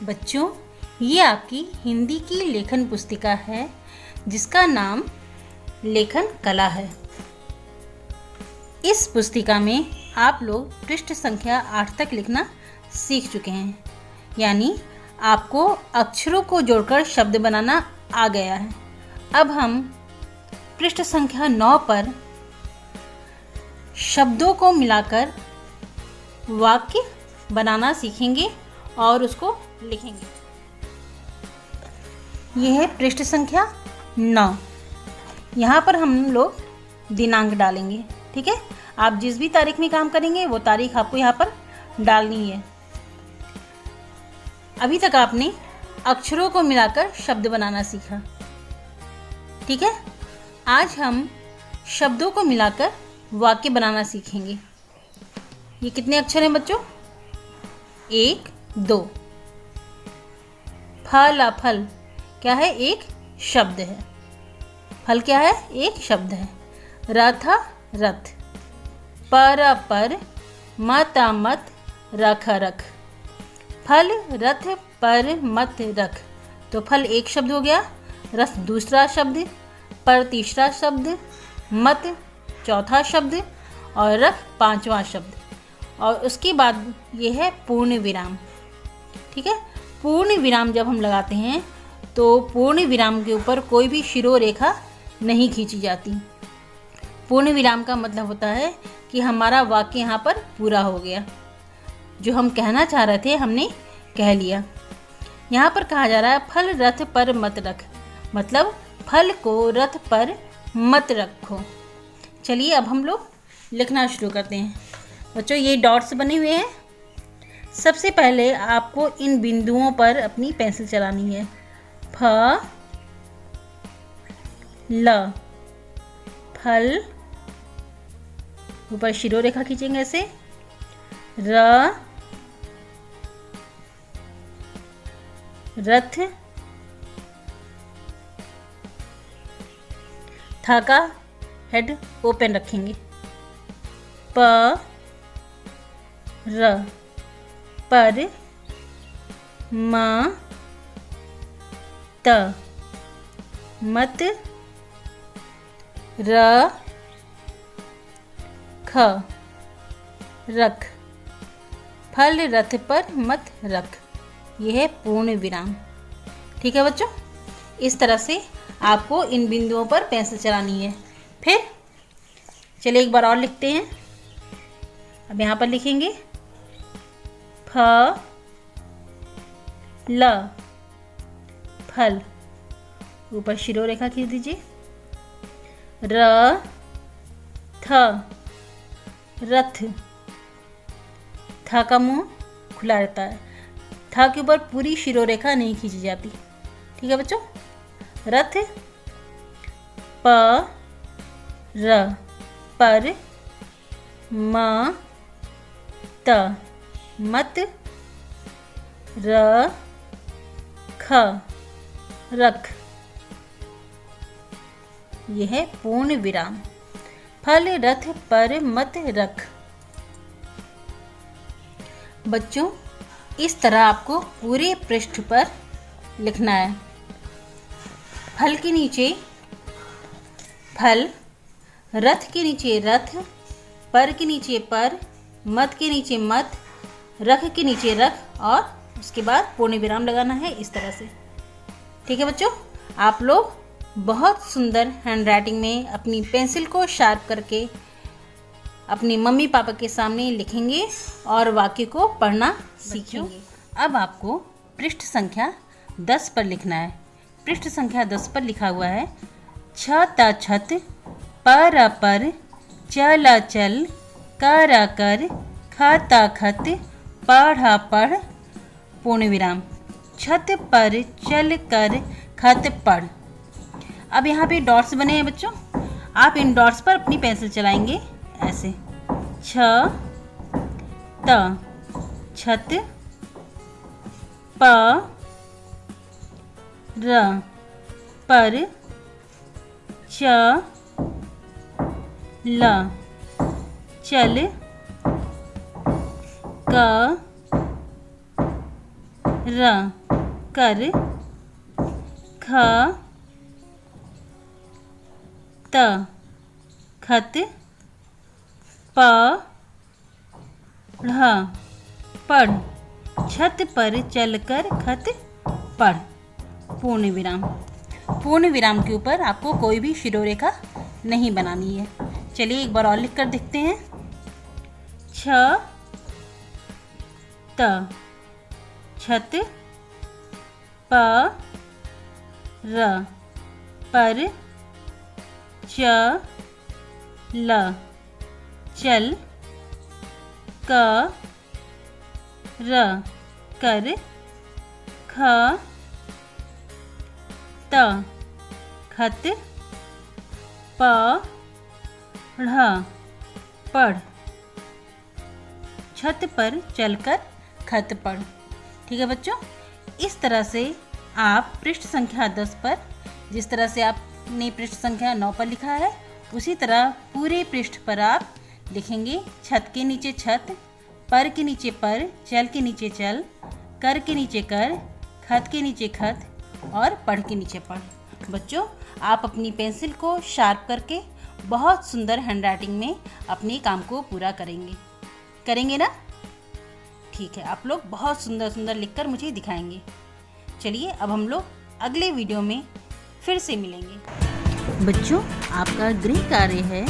बच्चों, ये आपकी हिंदी की लेखन पुस्तिका है जिसका नाम लेखन कला है। इस पुस्तिका में आप लोग पृष्ठ संख्या 8 तक लिखना सीख चुके हैं, यानी आपको अक्षरों को जोड़कर शब्द बनाना आ गया है। अब हम पृष्ठ संख्या 9 पर शब्दों को मिलाकर वाक्य बनाना सीखेंगे और उसको लिखेंगे। यह है पृष्ठ संख्या 9। यहाँ पर हम लोग दिनांक डालेंगे, ठीक है। आप जिस भी तारीख में काम करेंगे वो तारीख आपको यहाँ पर डालनी है। अभी तक आपने अक्षरों को मिलाकर शब्द बनाना सीखा, ठीक है। आज हम शब्दों को मिलाकर वाक्य बनाना सीखेंगे। ये कितने अक्षर हैं बच्चों? 1 2। फल फल क्या है? एक शब्द है। फल क्या है? एक शब्द है। रथ रथ। पर मत मत रख रख। फल रथ पर मत रख, तो फल एक शब्द हो गया, रथ दूसरा शब्द, पर तीसरा शब्द, मत चौथा शब्द और रख पांचवा शब्द। और उसके बाद ये है पूर्ण विराम, ठीक है। पूर्ण विराम जब हम लगाते हैं तो पूर्ण विराम के ऊपर कोई भी शिरोरेखा नहीं खींची जाती। पूर्ण विराम का मतलब होता है कि हमारा वाक्य यहाँ पर पूरा हो गया, जो हम कहना चाह रहे थे हमने कह लिया। यहाँ पर कहा जा रहा है फल रथ पर मत रख, मतलब फल को रथ पर मत रखो। चलिए अब हम लोग लिखना शुरू करते हैं। बच्चों, ये डॉट्स बने हुए हैं। सबसे पहले आपको इन बिंदुओं पर अपनी पेंसिल चलानी है। फ ल, फल, ऊपर शिरोरेखा खींचेंगे ऐसे। र रथ, था का हेड ओपन रखेंगे। प र, पर म त, मत र ख, रख। फल रथ पर मत रख, यह है पूर्ण विराम, ठीक है बच्चों। इस तरह से आपको इन बिंदुओं पर पेंसिल चलानी है। फिर चलिए एक बार और लिखते हैं। अब यहाँ पर लिखेंगे फ ल, फल, ऊपर शिरोरेखा खींच दीजिए। र थ, रथ, था का मुंह खुला रहता है, था के ऊपर पूरी शिरोरेखा नहीं खींची जाती, ठीक है बच्चों। रथ, प र, पर म त, मत र ख, रख, यह है पूर्ण विराम। फल रथ पर मत रख। बच्चों, इस तरह आपको पूरे पृष्ठ पर लिखना है। फल के नीचे फल, रथ के नीचे रथ, पर के नीचे पर, मत के नीचे मत, रख के नीचे रख और उसके बाद पूर्ण विराम लगाना है इस तरह से, ठीक है बच्चों। आप लोग बहुत सुंदर हैंडराइटिंग में अपनी पेंसिल को शार्प करके अपनी मम्मी पापा के सामने लिखेंगे और वाक्य को पढ़ना सीखेंगे। अब आपको पृष्ठ संख्या 10 पर लिखना है। पृष्ठ संख्या 10 पर लिखा हुआ है छत छत, पर, चल चल, कर कर, खाता खत, पढ़ा पढ़, पूर्ण विराम। छत पर चल कर खत पढ़। अब यहाँ पे डॉट्स बने हैं बच्चों, आप इन डॉट्स पर अपनी पेंसिल चलाएंगे ऐसे। छ त, छत, प र, पर, च ल, चल, क र कर ख त खत प ढ़ पढ़ छत पर चलकर खत पढ़। पूर्ण विराम। पूर्ण विराम के ऊपर आपको कोई भी शिरोरेखा नहीं बनानी है। चलिए एक बार और लिख कर देखते हैं। छ त छत प र पर च ल चल क र कर ख त खत प ढ़ पढ़ छत पर चलकर खत पढ़। ठीक है बच्चों, इस तरह से आप पृष्ठ संख्या 10 पर, जिस तरह से आपने पृष्ठ संख्या 9 पर लिखा है, उसी तरह पूरे पृष्ठ पर आप लिखेंगे। छत के नीचे छत, पर के नीचे पर, चल के नीचे चल, कर के नीचे कर, खत के नीचे खत और पढ़ के नीचे पढ़। बच्चों, आप अपनी पेंसिल को शार्प करके बहुत सुंदर हैंडराइटिंग में अपने काम को पूरा करेंगे ना? ठीक है, आप लोग बहुत सुंदर सुंदर लिखकर मुझे दिखाएंगे। चलिए अब हम लोग अगले वीडियो में फिर से मिलेंगे। बच्चों, आपका गृह कार्य है